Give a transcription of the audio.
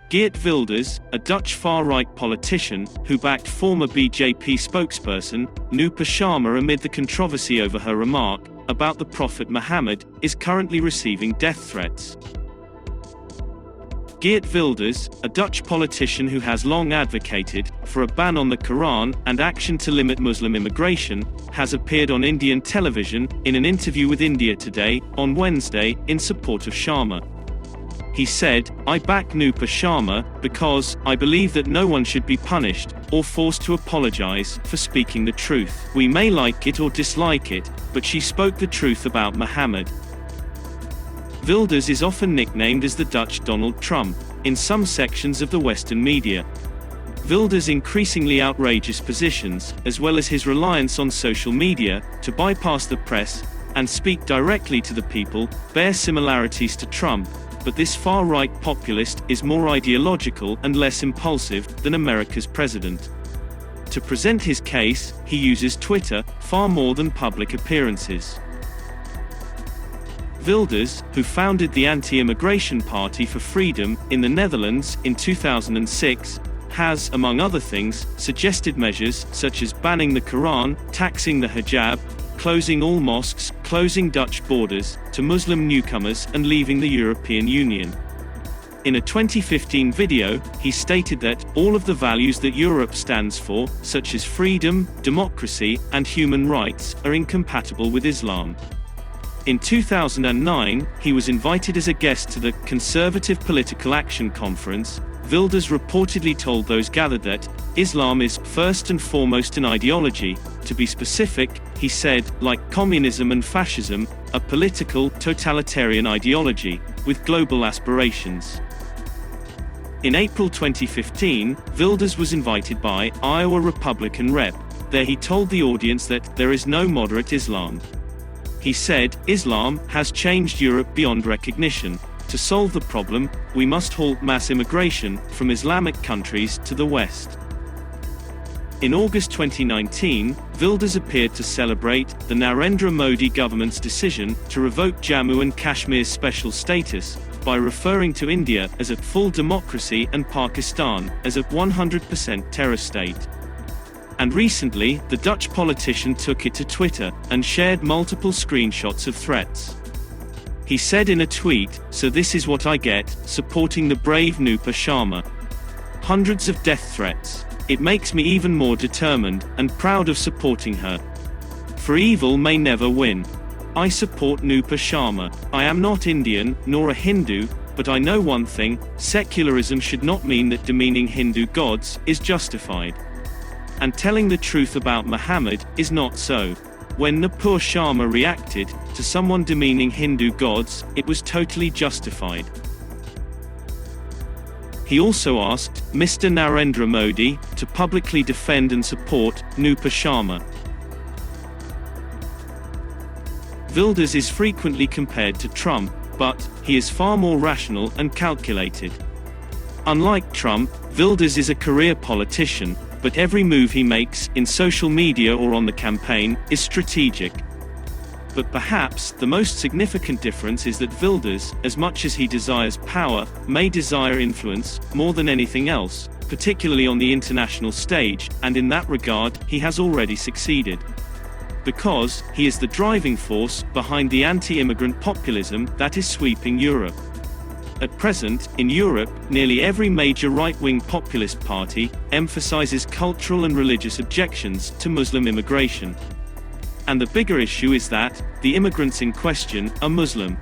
Geert Wilders, a Dutch far-right politician, who backed former BJP spokesperson, Nupur Sharma amid the controversy over her remark about the Prophet Muhammad, is currently receiving death threats. Geert Wilders, a Dutch politician who has long advocated for a ban on the Quran and action to limit Muslim immigration, has appeared on Indian television in an interview with India Today on Wednesday in support of Sharma. He said, "I back Nupur Sharma because I believe that no one should be punished or forced to apologise for speaking the truth. We may like it or dislike it, but she spoke the truth about Muhammad." Wilders is often nicknamed as the Dutch Donald Trump in some sections of the Western media. Wilders' increasingly outrageous positions, as well as his reliance on social media to bypass the press and speak directly to the people, bear similarities to Trump, but this far-right populist is more ideological and less impulsive than America's president. To present his case, he uses Twitter far more than public appearances. Wilders, who founded the Anti-Immigration Party for Freedom in the Netherlands in 2006, has, among other things, suggested measures such as banning the Quran, taxing the hijab, closing all mosques, closing Dutch borders to Muslim newcomers and leaving the European Union. In a 2015 video, he stated that all of the values that Europe stands for, such as freedom, democracy, and human rights, are incompatible with Islam. In 2009, he was invited as a guest to the Conservative Political Action Conference. Wilders reportedly told those gathered that Islam is first and foremost an ideology. To be specific, he said, like communism and fascism, a political, totalitarian ideology with global aspirations. In April 2015, Wilders was invited by Iowa Republican Rep. There he told the audience that there is no moderate Islam. He said, "Islam has changed Europe beyond recognition. To solve the problem, we must halt mass immigration from Islamic countries to the West." In August 2019, Wilders appeared to celebrate the Narendra Modi government's decision to revoke Jammu and Kashmir's special status by referring to India as a full democracy and Pakistan as a 100% terror state. And recently, the Dutch politician took it to Twitter and shared multiple screenshots of threats. He said in a tweet, "So this is what I get, supporting the brave Nupur Sharma. Hundreds of death threats. It makes me even more determined and proud of supporting her. For evil may never win. I support Nupur Sharma. I am not Indian, nor a Hindu, but I know one thing, secularism should not mean that demeaning Hindu gods is justified. And telling the truth about Muhammad is not so." When Nupur Sharma reacted to someone demeaning Hindu gods, it was totally justified. He also asked Mr. Narendra Modi to publicly defend and support Nupur Sharma. Wilders is frequently compared to Trump, but he is far more rational and calculated. Unlike Trump, Wilders is a career politician, but every move he makes in social media or on the campaign is strategic. But perhaps the most significant difference is that Wilders, as much as he desires power, may desire influence more than anything else, particularly on the international stage, and in that regard, he has already succeeded. Because he is the driving force behind the anti-immigrant populism that is sweeping Europe. At present, in Europe, nearly every major right-wing populist party emphasizes cultural and religious objections to Muslim immigration. And the bigger issue is that the immigrants in question are Muslim.